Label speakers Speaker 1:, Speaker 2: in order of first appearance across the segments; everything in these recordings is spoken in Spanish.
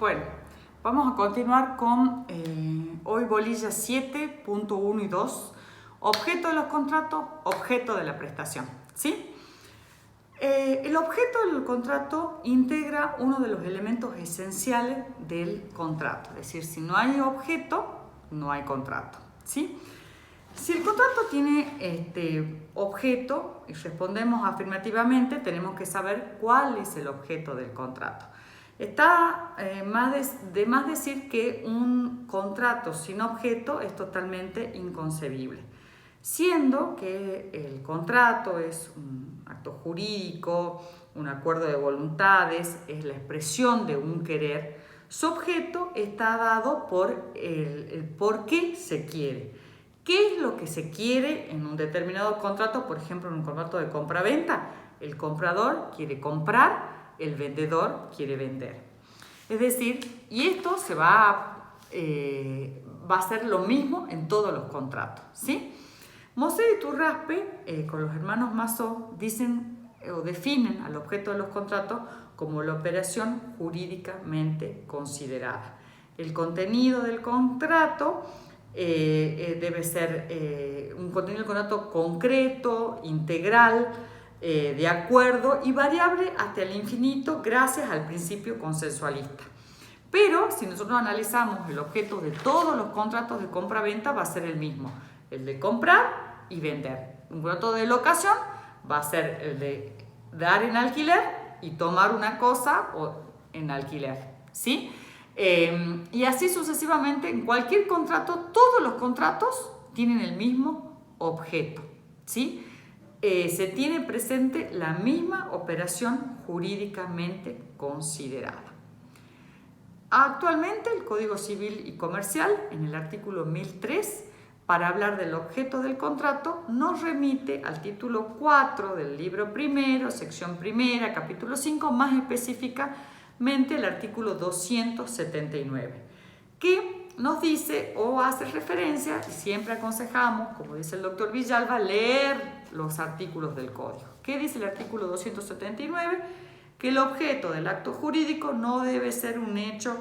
Speaker 1: Bueno, vamos a continuar con hoy bolilla 7.1 y 2, objeto de los contratos, objeto de la prestación, ¿sí? El objeto del contrato integra uno de los elementos esenciales del contrato, es decir, si no hay objeto, no hay contrato, ¿sí? Si el contrato tiene objeto y respondemos afirmativamente, tenemos que saber cuál es el objeto del contrato. Está de más decir que un contrato sin objeto es totalmente inconcebible, siendo que el contrato es un acto jurídico, un acuerdo de voluntades, es la expresión de un querer. Su objeto está dado por el por qué se quiere. ¿Qué es lo que se quiere en un determinado contrato? Por ejemplo, en un contrato de compra-venta, el comprador quiere comprar, el vendedor quiere vender. Es decir, y esto va a ser lo mismo en todos los contratos, ¿sí? Mosé y Turraspe, con los hermanos Massó, dicen o definen al objeto de los contratos como la operación jurídicamente considerada. El contenido del contrato debe ser un contenido del contrato concreto, integral, de acuerdo y variable hasta el infinito gracias al principio consensualista. Pero si nosotros analizamos el objeto de todos los contratos de compra-venta va a ser el mismo, el de comprar y vender. Un contrato de locación va a ser el de dar en alquiler y tomar una cosa en alquiler, ¿sí? Y así sucesivamente en cualquier contrato, todos los contratos tienen el mismo objeto, ¿sí? Se tiene presente la misma operación jurídicamente considerada. Actualmente el Código Civil y Comercial, en el artículo 1003, para hablar del objeto del contrato, nos remite al título 4 del libro primero, sección primera, capítulo 5, más específicamente el artículo 279, que nos dice o hace referencia, y siempre aconsejamos, como dice el doctor Villalba, leer los artículos del Código. ¿Qué dice el artículo 279? Que el objeto del acto jurídico no debe ser un hecho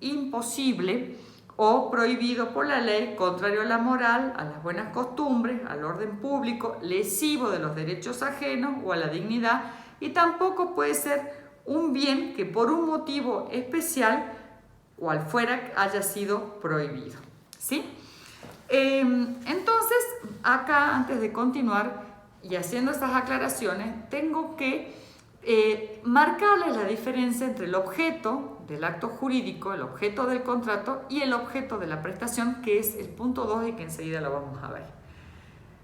Speaker 1: imposible o prohibido por la ley, contrario a la moral, a las buenas costumbres, al orden público, lesivo de los derechos ajenos o a la dignidad, y tampoco puede ser un bien que por un motivo especial, cual fuera, haya sido prohibido, ¿sí? Entonces, acá, antes de continuar y haciendo estas aclaraciones, tengo que marcarles la diferencia entre el objeto del acto jurídico, el objeto del contrato y el objeto de la prestación, que es el punto 2 y que enseguida lo vamos a ver.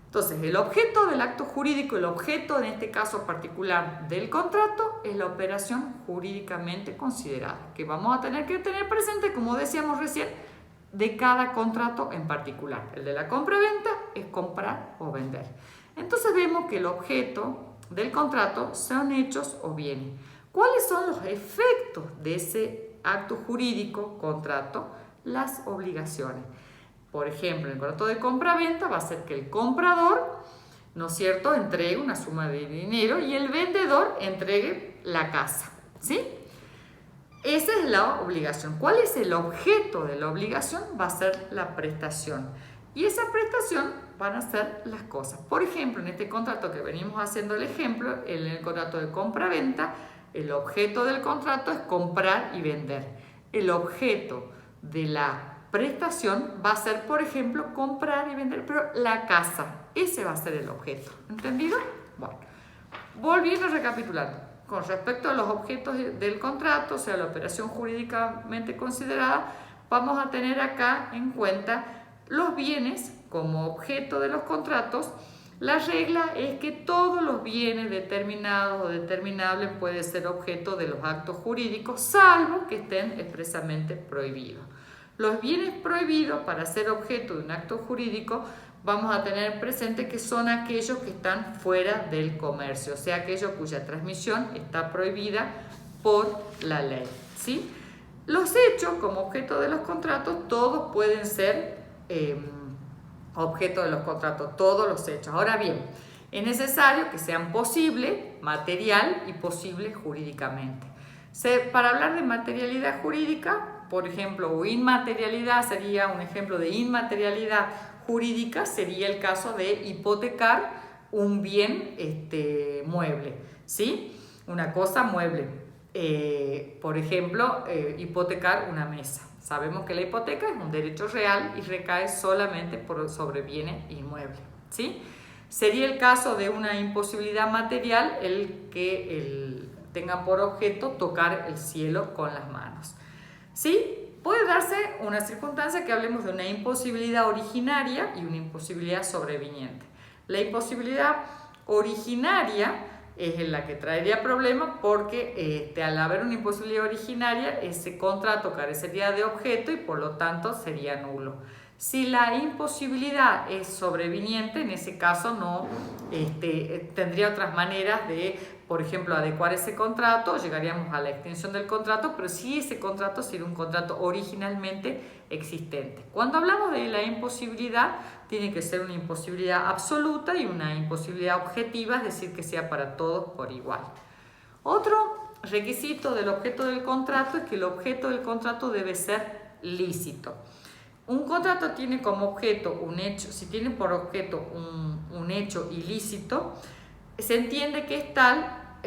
Speaker 1: Entonces, el objeto del acto jurídico, el objeto en este caso particular del contrato, es la operación jurídicamente considerada, que vamos a tener que tener presente, como decíamos recién, de cada contrato en particular. El de la compra-venta es comprar o vender. Entonces vemos que el objeto del contrato son hechos o bienes. ¿Cuáles son los efectos de ese acto jurídico, contrato? Las obligaciones. Por ejemplo, en el contrato de compra-venta va a ser que el comprador, ¿no es cierto?, entregue una suma de dinero y el vendedor entregue la casa, ¿sí? Esa es la obligación. ¿Cuál es el objeto de la obligación? Va a ser la prestación. Y esa prestación van a ser las cosas. Por ejemplo, en este contrato que venimos haciendo el ejemplo, en el contrato de compra-venta, el objeto del contrato es comprar y vender. El objeto de la prestación va a ser, por ejemplo, comprar y vender, pero la casa. Ese va a ser el objeto. ¿Entendido? Bueno, volviendo a recapitular. Con respecto a los objetos del contrato, o sea, la operación jurídicamente considerada, vamos a tener acá en cuenta los bienes como objeto de los contratos. La regla es que todos los bienes determinados o determinables pueden ser objeto de los actos jurídicos, salvo que estén expresamente prohibidos. Los bienes prohibidos para ser objeto de un acto jurídico vamos a tener presente que son aquellos que están fuera del comercio, o sea, aquellos cuya transmisión está prohibida por la ley, ¿sí? Los hechos como objeto de los contratos, todos pueden ser objeto de los contratos, todos los hechos. Ahora bien, es necesario que sean posibles, material y posibles jurídicamente. Para hablar de materialidad jurídica, por ejemplo, o inmaterialidad, sería un ejemplo de inmaterialidad jurídica, sería el caso de hipotecar un bien mueble, ¿sí? Una cosa mueble. Por ejemplo, hipotecar una mesa. Sabemos que la hipoteca es un derecho real y recae solamente sobre bienes inmuebles, ¿sí? Sería el caso de una imposibilidad material el que tenga por objeto tocar el cielo con las manos. ¿Sí? Puede darse una circunstancia que hablemos de una imposibilidad originaria y una imposibilidad sobreviniente. La imposibilidad originaria es la que traería problemas porque al haber una imposibilidad originaria, ese contrato carecería de objeto y por lo tanto sería nulo. Si la imposibilidad es sobreviniente, en ese caso no tendría otras maneras de, por ejemplo, adecuar ese contrato, llegaríamos a la extensión del contrato, pero si ese contrato sería un contrato originalmente existente. Cuando hablamos de la imposibilidad, tiene que ser una imposibilidad absoluta y una imposibilidad objetiva, es decir, que sea para todos por igual. Otro requisito del objeto del contrato es que el objeto del contrato debe ser lícito. Un contrato tiene como objeto un hecho, si tiene por objeto un hecho ilícito, se entiende que es tal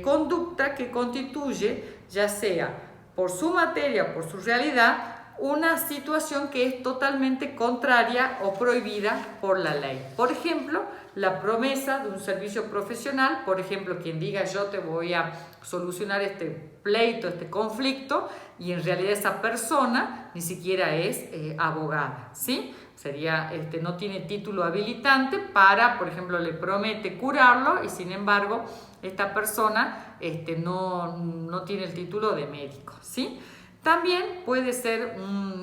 Speaker 1: conducta que constituye, ya sea por su materia o por su realidad, una situación que es totalmente contraria o prohibida por la ley. Por ejemplo, la promesa de un servicio profesional, por ejemplo, quien diga yo te voy a solucionar este pleito, este conflicto, y en realidad esa persona ni siquiera es abogada, ¿sí? Sería, no tiene título habilitante para, por ejemplo, le promete curarlo y sin embargo esta persona no tiene el título de médico, ¿sí? También puede ser,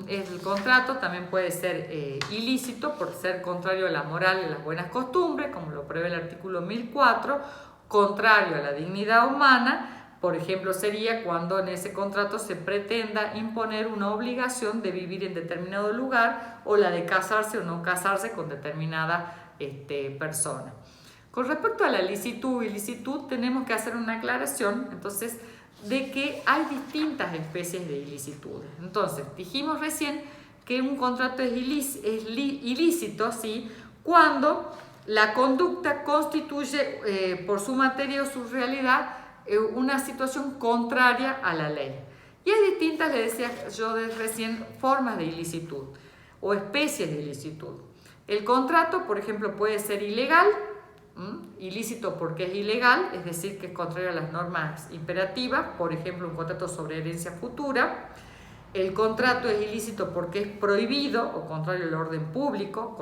Speaker 1: el contrato también puede ser ilícito por ser contrario a la moral y las buenas costumbres, como lo prevé el artículo 1004, contrario a la dignidad humana. Por ejemplo, sería cuando en ese contrato se pretenda imponer una obligación de vivir en determinado lugar o la de casarse o no casarse con determinada persona. Con respecto a la licitud o ilicitud, tenemos que hacer una aclaración, entonces, de que hay distintas especies de ilicitudes. Entonces, dijimos recién que un contrato es ilícito, ¿sí?, cuando la conducta constituye por su materia o su realidad una situación contraria a la ley. Y hay distintas, le decía yo recién, formas de ilicitud o especies de ilicitud. El contrato, por ejemplo, puede ser ilegal, ilícito porque es ilegal, es decir, que es contrario a las normas imperativas, por ejemplo, un contrato sobre herencia futura. El contrato es ilícito porque es prohibido o contrario al orden público.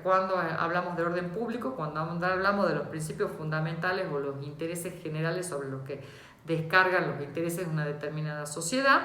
Speaker 1: Cuando hablamos de orden público, cuando hablamos de los principios fundamentales o los intereses generales sobre los que descargan los intereses de una determinada sociedad.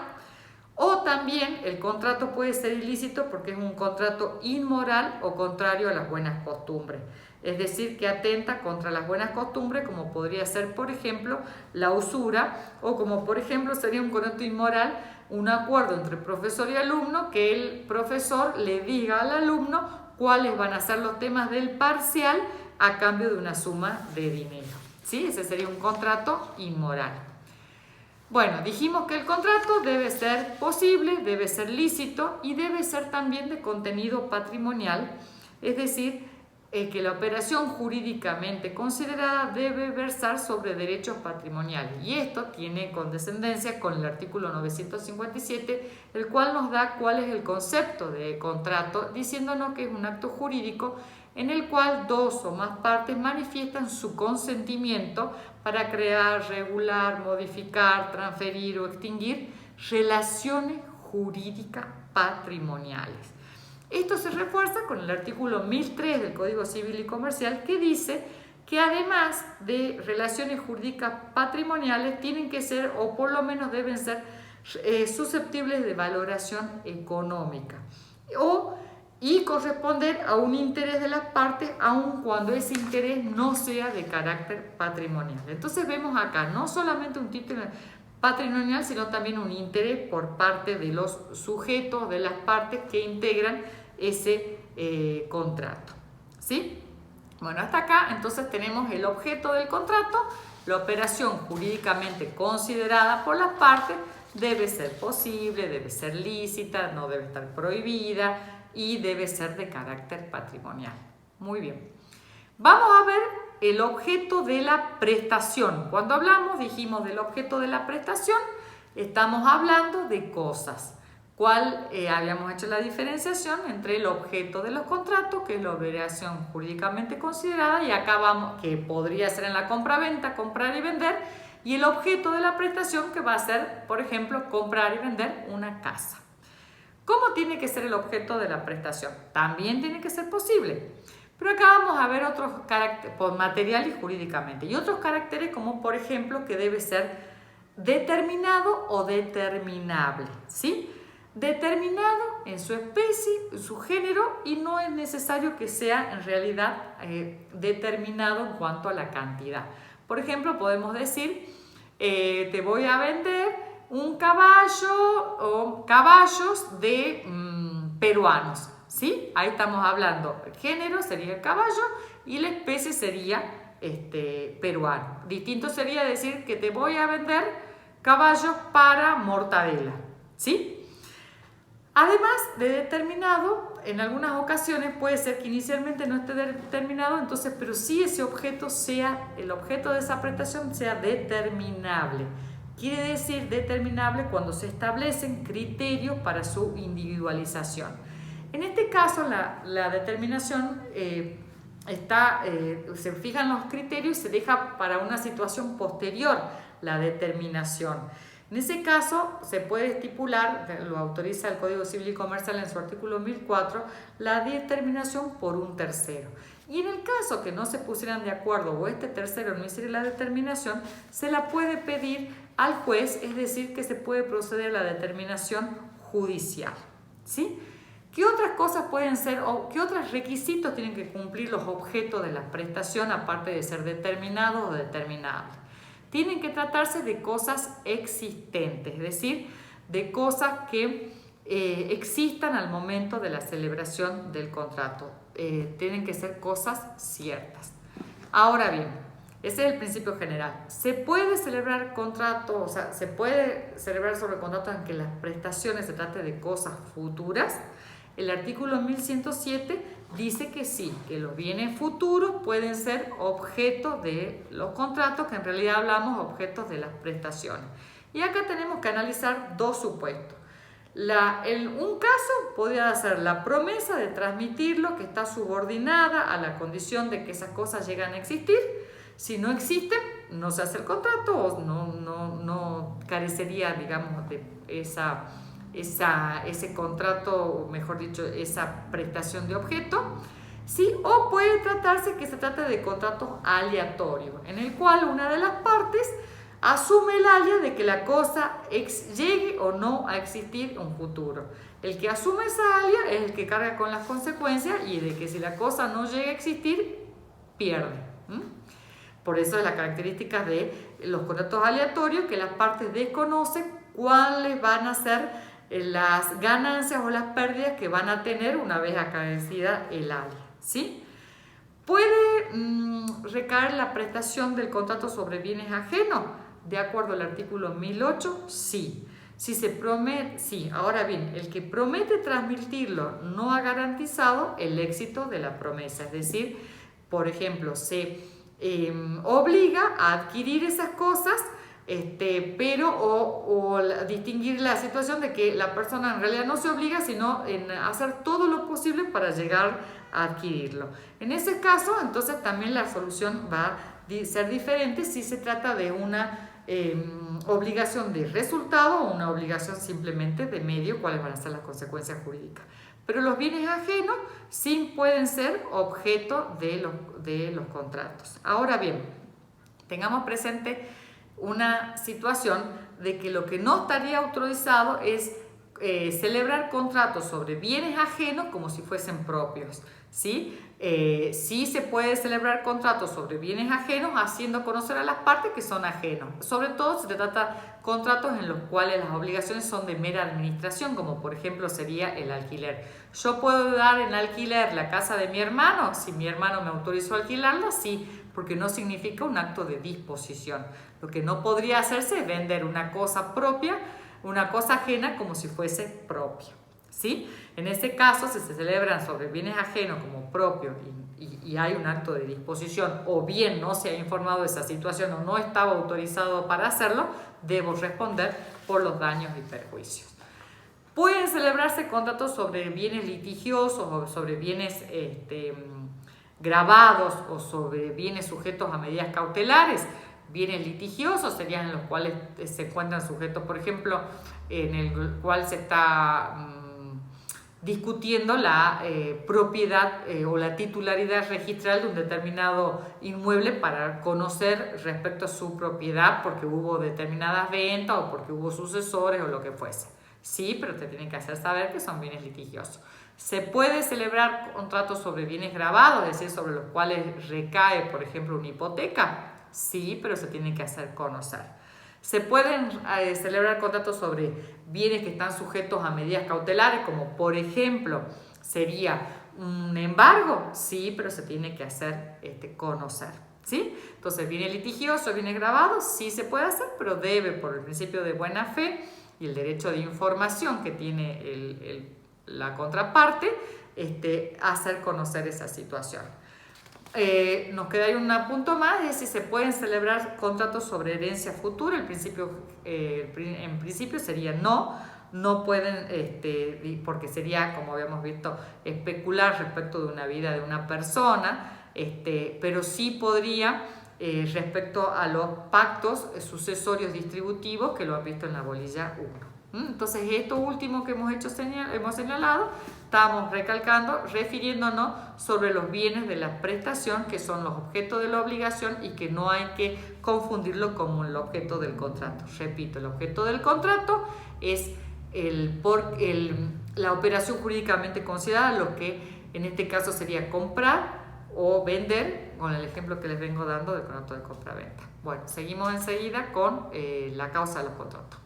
Speaker 1: O también el contrato puede ser ilícito porque es un contrato inmoral o contrario a las buenas costumbres. Es decir, que atenta contra las buenas costumbres, como podría ser, por ejemplo, la usura, o como, por ejemplo, sería un contrato inmoral, un acuerdo entre profesor y alumno, que el profesor le diga al alumno cuáles van a ser los temas del parcial a cambio de una suma de dinero, ¿sí? Ese sería un contrato inmoral. Bueno, dijimos que el contrato debe ser posible, debe ser lícito y debe ser también de contenido patrimonial, es decir, que la operación jurídicamente considerada debe versar sobre derechos patrimoniales. Y esto tiene condescendencia con el artículo 957, el cual nos da cuál es el concepto de contrato, diciéndonos que es un acto jurídico en el cual dos o más partes manifiestan su consentimiento para crear, regular, modificar, transferir o extinguir relaciones jurídicas patrimoniales. Esto se refuerza con el artículo 1003 del Código Civil y Comercial, que dice que además de relaciones jurídicas patrimoniales tienen que ser, o por lo menos deben ser, susceptibles de valoración económica y corresponder a un interés de las partes, aun cuando ese interés no sea de carácter patrimonial. Entonces vemos acá no solamente un título patrimonial, sino también un interés por parte de los sujetos, de las partes que integran ese contrato, ¿sí? Bueno, hasta acá entonces tenemos el objeto del contrato, la operación jurídicamente considerada por las partes debe ser posible, debe ser lícita, no debe estar prohibida y debe ser de carácter patrimonial. Muy bien. Vamos a ver el objeto de la prestación. Cuando hablamos, dijimos del objeto de la prestación, estamos hablando de cosas. Habíamos hecho la diferenciación entre el objeto de los contratos, que es la obligación jurídicamente considerada, y acá vamos, que podría ser en la compra-venta, comprar y vender, y el objeto de la prestación, que va a ser, por ejemplo, comprar y vender una casa. ¿Cómo tiene que ser el objeto de la prestación? También tiene que ser posible. Pero acá vamos a ver otros caracteres, por material y jurídicamente, y otros caracteres como, por ejemplo, que debe ser determinado o determinable, ¿sí? Determinado en su especie, en su género, y no es necesario que sea en realidad determinado en cuanto a la cantidad. Por ejemplo, podemos decir, te voy a vender un caballo o caballos de peruanos, ¿sí? Ahí estamos hablando, el género sería el caballo y la especie sería peruano. Distinto sería decir que te voy a vender caballos para mortadela, ¿sí? Además de determinado, en algunas ocasiones puede ser que inicialmente no esté determinado, entonces, pero sí ese objeto sea, el objeto de esa prestación sea determinable. Quiere decir determinable cuando se establecen criterios para su individualización. En este caso, la determinación se fijan los criterios y se deja para una situación posterior la determinación. En ese caso, se puede estipular, lo autoriza el Código Civil y Comercial en su artículo 1004, la determinación por un tercero. Y en el caso que no se pusieran de acuerdo o este tercero no hiciera la determinación, se la puede pedir al juez, es decir, que se puede proceder a la determinación judicial, ¿sí? ¿Qué otras cosas pueden ser o qué otros requisitos tienen que cumplir los objetos de la prestación aparte de ser determinados o determinables? Tienen que tratarse de cosas existentes, es decir, de cosas que existan al momento de la celebración del contrato. Tienen que ser cosas ciertas. Ahora bien, ese es el principio general. Se puede celebrar contratos, o sea, se puede celebrar sobre contratos en que las prestaciones se trate de cosas futuras. El artículo 1107 dice que sí, que los bienes futuros pueden ser objeto de los contratos, que en realidad hablamos objetos de las prestaciones. Y acá tenemos que analizar dos supuestos. Un caso podría ser la promesa de transmitirlo, que está subordinada a la condición de que esas cosas llegan a existir. Si no existen, no se hace el contrato o no carecería, digamos, de ese contrato, o mejor dicho, esa prestación de objeto, ¿sí? O puede tratarse que se trata de contratos aleatorios, en el cual una de las partes asume el alia de que la cosa llegue o no a existir en un futuro. El que asume esa alia es el que carga con las consecuencias y de que si la cosa no llega a existir, pierde. Por eso es la característica de los contratos aleatorios, que las partes desconocen cuáles van a ser las ganancias o las pérdidas que van a tener una vez acaecida el alia, ¿sí? ¿Puede recaer la prestación del contrato sobre bienes ajenos? De acuerdo al artículo 1008, sí. Sí. Ahora bien, el que promete transmitirlo no ha garantizado el éxito de la promesa. Es decir, por ejemplo, se obliga a adquirir esas cosas, pero o distinguir la situación de que la persona en realidad no se obliga, sino en hacer todo lo posible para llegar a adquirirlo. En ese caso, entonces también la solución va a ser diferente si se trata de una obligación de resultado o una obligación simplemente de medio, cuáles van a ser las consecuencias jurídicas. Pero los bienes ajenos sí pueden ser objeto de los contratos. Ahora bien, tengamos presente una situación de que lo que no estaría autorizado es celebrar contratos sobre bienes ajenos como si fuesen propios, ¿sí? Sí se puede celebrar contratos sobre bienes ajenos haciendo conocer a las partes que son ajenos. Sobre todo si se trata de contratos en los cuales las obligaciones son de mera administración, como por ejemplo sería el alquiler. Yo puedo dar en alquiler la casa de mi hermano, si mi hermano me autorizó a alquilarla, sí, porque no significa un acto de disposición. Lo que no podría hacerse es vender una cosa propia, una cosa ajena como si fuese propia, ¿sí? En este caso, si se celebran sobre bienes ajenos como propios y hay un acto de disposición, o bien no se ha informado de esa situación o no estaba autorizado para hacerlo, debo responder por los daños y perjuicios. Pueden celebrarse contratos sobre bienes litigiosos o sobre bienes gravados o sobre bienes sujetos a medidas cautelares. Bienes litigiosos serían en los cuales se encuentran sujetos, por ejemplo, en el cual se está discutiendo la propiedad o la titularidad registral de un determinado inmueble para conocer respecto a su propiedad porque hubo determinadas ventas o porque hubo sucesores o lo que fuese. Sí, pero te tienen que hacer saber que son bienes litigiosos. Se puede celebrar contratos sobre bienes gravados, es decir, sobre los cuales recae, por ejemplo, una hipoteca. Sí, pero se tienen que hacer conocer. Se pueden celebrar contratos sobre bienes que están sujetos a medidas cautelares, como por ejemplo sería un embargo. Sí, pero se tiene que hacer conocer. ¿Sí? Entonces, bienes litigiosos, bienes gravados, sí se puede hacer, pero debe, por el principio de buena fe y el derecho de información que tiene la contraparte, hacer conocer esa situación. Nos queda ahí un punto más, es si se pueden celebrar contratos sobre herencia futura. En principio sería no pueden, porque sería, como habíamos visto, especular respecto de una vida de una persona, pero sí podría respecto a los pactos sucesorios distributivos que lo han visto en la bolilla 1. Entonces, esto último que hemos señalado, estamos refiriéndonos sobre los bienes de la prestación, que son los objetos de la obligación y que no hay que confundirlo como el objeto del contrato. Repito, el objeto del contrato es la operación jurídicamente considerada, lo que en este caso sería comprar o vender, con el ejemplo que les vengo dando del contrato de compra-venta. Bueno, seguimos enseguida con la causa de los contratos.